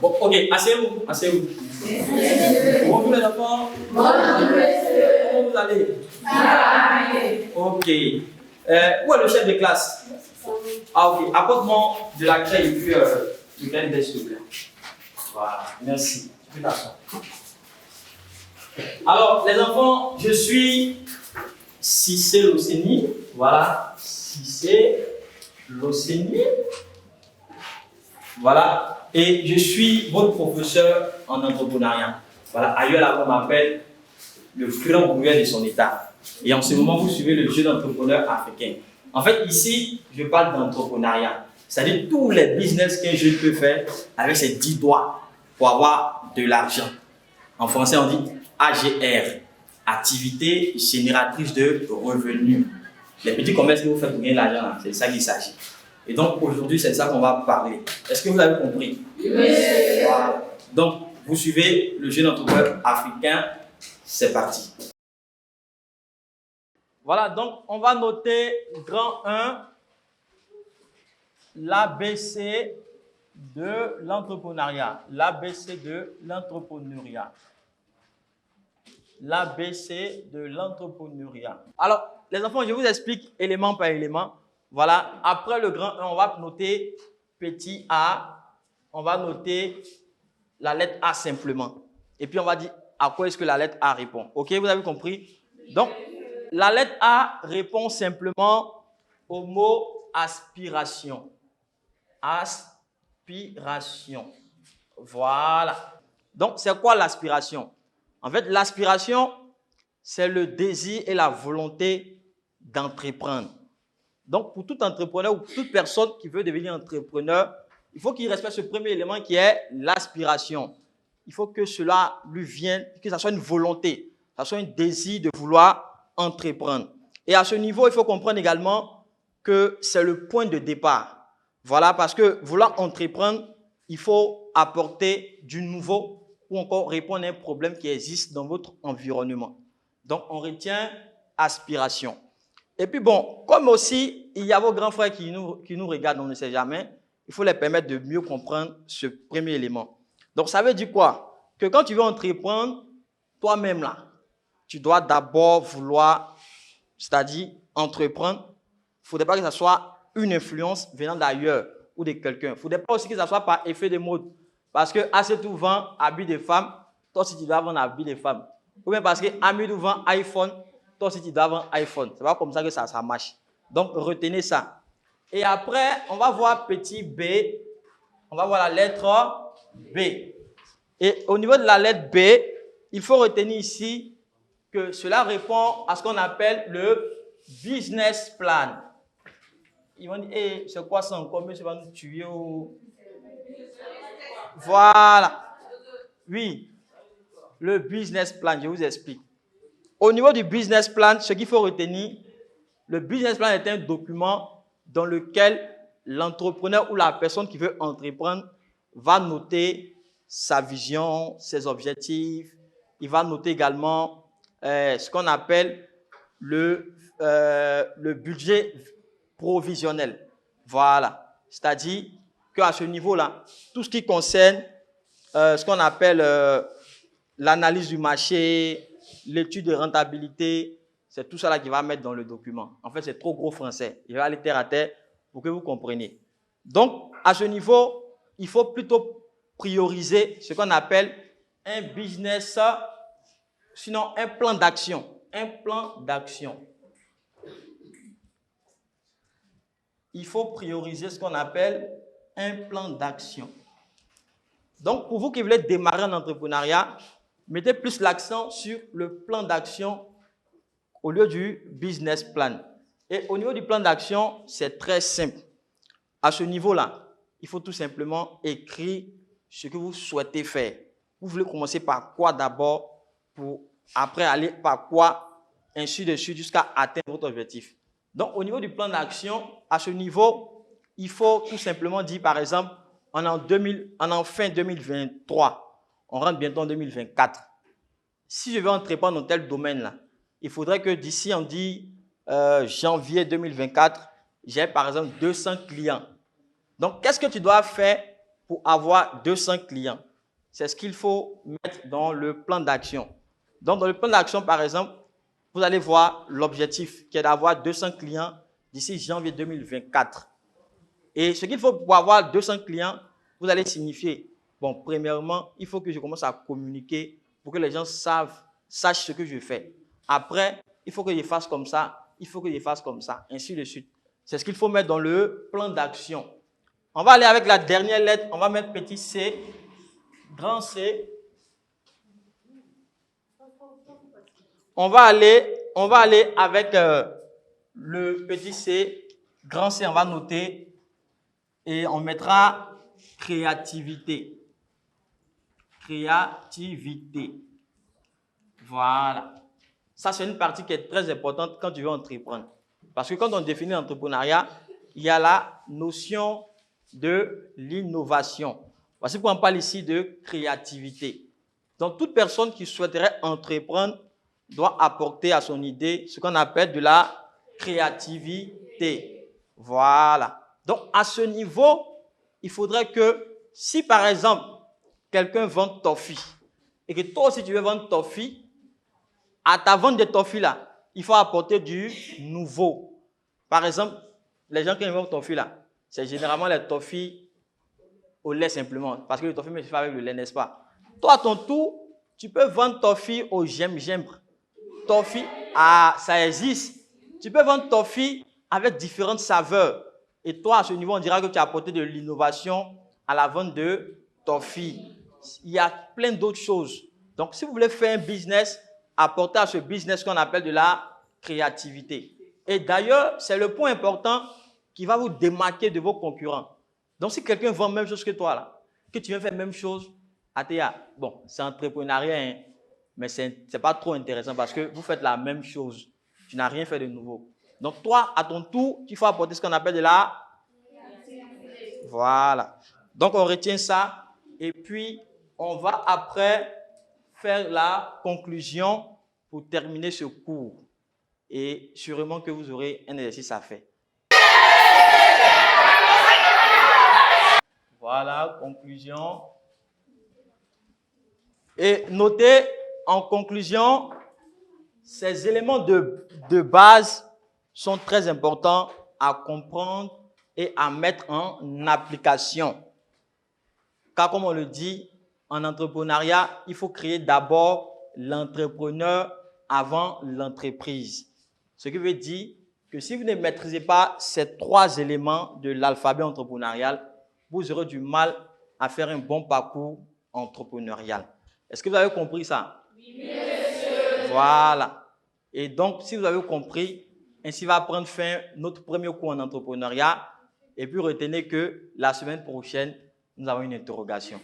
Bon, ok, asseyez-vous, asseyez-vous. Bonjour les enfants. Comment vous allez? Ok. Où est le chef de classe? Ah, ok. Apporte-moi de la craie et puis du grain d'ail, s'il te plaît. Voilà, merci. Tu peux t'asseoir. Alors, les enfants, je suis Cissé Loseni. Voilà, Cissé Loseni. Voilà. Et je suis votre professeur en entrepreneuriat. Voilà, ailleurs là, on m'appelle le grand gouverneur de son état. Et en ce moment, vous suivez le jeune entrepreneur africain. En fait, ici, je parle d'entrepreneuriat. C'est-à-dire tous les business qu'un jeune peut faire avec ses 10 doigts pour avoir de l'argent. En français, on dit AGR, activité génératrice de revenus. Les petits commerces que vous faites pour gagner de l'argent, c'est ça qu'il s'agit. Et donc aujourd'hui, c'est ça qu'on va parler. Est-ce que vous avez compris? Oui. Voilà. Donc, vous suivez le jeune entrepreneur africain. C'est parti. Voilà, donc on va noter grand 1, l'ABC de l'entrepreneuriat. L'ABC de l'entrepreneuriat. L'ABC de l'entrepreneuriat. Alors, les enfants, je vous explique élément par élément. Voilà, après le grand 1, on va noter petit a, on va noter la lettre A simplement. Et puis, on va dire à quoi est-ce que la lettre A répond. Ok, vous avez compris? Donc, la lettre A répond simplement au mot aspiration. Aspiration. Voilà. Donc, c'est quoi l'aspiration? En fait, l'aspiration, c'est le désir et la volonté d'entreprendre. Donc, pour tout entrepreneur ou pour toute personne qui veut devenir entrepreneur, il faut qu'il respecte ce premier élément qui est l'aspiration. Il faut que cela lui vienne, que ça soit une volonté, que ça soit un désir de vouloir entreprendre. Et à ce niveau, il faut comprendre également que c'est le point de départ. Voilà, parce que vouloir entreprendre, il faut apporter du nouveau ou encore répondre à un problème qui existe dans votre environnement. Donc, on retient aspiration. Et puis bon, comme aussi, il y a vos grands frères qui nous regardent, on ne sait jamais, il faut les permettre de mieux comprendre ce premier élément. Donc, ça veut dire quoi? Que quand tu veux entreprendre, toi-même là, tu dois d'abord vouloir, c'est-à-dire entreprendre. Il ne faudrait pas que ça soit une influence venant d'ailleurs ou de quelqu'un. Il ne faudrait pas aussi que ça soit par effet de mode. Parce que assez tout vend habits de femmes, toi aussi tu dois vendre habits de femmes. Ou bien parce que ami nous vend iPhone, toi aussi tu dois avoir un iPhone. Ce n'est pas comme ça que ça marche. Donc, retenez ça. Et après, on va voir petit b. On va voir la lettre B. Et au niveau de la lettre B, il faut retenir ici que cela répond à ce qu'on appelle le business plan. Ils vont dire, hey, c'est quoi ça encore? Monsieur va nous tuer. Voilà. Oui. Le business plan, je vous explique. Au niveau du business plan, ce qu'il faut retenir, le business plan est un document dans lequel l'entrepreneur ou la personne qui veut entreprendre va noter sa vision, ses objectifs. Il va noter également ce qu'on appelle le budget provisionnel. Voilà. C'est-à-dire qu'à ce niveau-là, tout ce qui concerne ce qu'on appelle l'analyse du marché, l'étude de rentabilité, c'est tout ça là qu'il va mettre dans le document. En fait, c'est trop gros français. Il va aller terre à terre pour que vous compreniez. Donc, à ce niveau, il faut plutôt prioriser ce qu'on appelle un business, sinon un plan d'action. Un plan d'action. Il faut prioriser ce qu'on appelle un plan d'action. Donc, pour vous qui voulez démarrer en entrepreneuriat, mettez plus l'accent sur le plan d'action au lieu du business plan. Et au niveau du plan d'action, c'est très simple. À ce niveau-là, il faut tout simplement écrire ce que vous souhaitez faire. Vous voulez commencer par quoi d'abord pour après aller par quoi, ainsi de suite, jusqu'à atteindre votre objectif. Donc, au niveau du plan d'action, à ce niveau, il faut tout simplement dire, par exemple, en fin 2023, on rentre bientôt en 2024. Si je veux entreprendre dans tel domaine-là, il faudrait que d'ici, on dit janvier 2024, j'ai par exemple 200 clients. Donc, qu'est-ce que tu dois faire pour avoir 200 clients. C'est ce qu'il faut mettre dans le plan d'action. Donc, dans le plan d'action, par exemple, vous allez voir l'objectif qui est d'avoir 200 clients d'ici janvier 2024. Et ce qu'il faut pour avoir 200 clients, vous allez signifier, bon, premièrement, il faut que je commence à communiquer pour que les gens sachent ce que je fais. Après, il faut que je fasse comme ça, il faut que je fasse comme ça, ainsi de suite. C'est ce qu'il faut mettre dans le plan d'action. On va aller avec la dernière lettre, on va mettre petit c, grand C. On va aller avec le petit c, grand C, on va noter et on mettra créativité. Créativité. Voilà. Ça, c'est une partie qui est très importante quand tu veux entreprendre. Parce que quand on définit l'entrepreneuriat, il y a la notion de l'innovation. Voici pourquoi on parle ici de créativité. Donc, toute personne qui souhaiterait entreprendre doit apporter à son idée ce qu'on appelle de la créativité. Voilà. Donc, à ce niveau, il faudrait que si, par exemple, quelqu'un vend toffee et que toi aussi tu veux vendre toffee, à ta vente de toffee là, il faut apporter du nouveau. Par exemple, les gens qui vendent toffee là, c'est généralement les toffees au lait simplement. Parce que le toffee se fait avec le lait, n'est-ce pas? Toi, à ton tour, tu peux vendre toffee au gingembre. Toffee, ça existe. Tu peux vendre toffee avec différentes saveurs. Et toi, à ce niveau, on dira que tu as apporté de l'innovation à la vente de toffee. Il y a plein d'autres choses. Donc, si vous voulez faire un business, apportez à ce business qu'on appelle de la créativité. Et d'ailleurs, c'est le point important qui va vous démarquer de vos concurrents. Donc, si quelqu'un vend la même chose que toi, là, que tu viens faire la même chose, ATA, bon, c'est entrepreneuriat, hein, mais ce n'est pas trop intéressant parce que vous faites la même chose. Tu n'as rien fait de nouveau. Donc, toi, à ton tour, il faut apporter ce qu'on appelle de la... Voilà. Donc, on retient ça. Et puis, on va après faire la conclusion pour terminer ce cours. Et sûrement que vous aurez un exercice à faire. Voilà, conclusion. Et notez en conclusion, ces éléments de base sont très importants à comprendre et à mettre en application. Car comme on le dit, en entrepreneuriat, il faut créer d'abord l'entrepreneur avant l'entreprise. Ce qui veut dire que si vous ne maîtrisez pas ces 3 éléments de l'alphabet entrepreneurial, vous aurez du mal à faire un bon parcours entrepreneurial. Est-ce que vous avez compris ça? Oui, monsieur. Voilà. Et donc, si vous avez compris, ainsi va prendre fin notre premier cours en entrepreneuriat. Et puis, retenez que la semaine prochaine, nous avons une interrogation.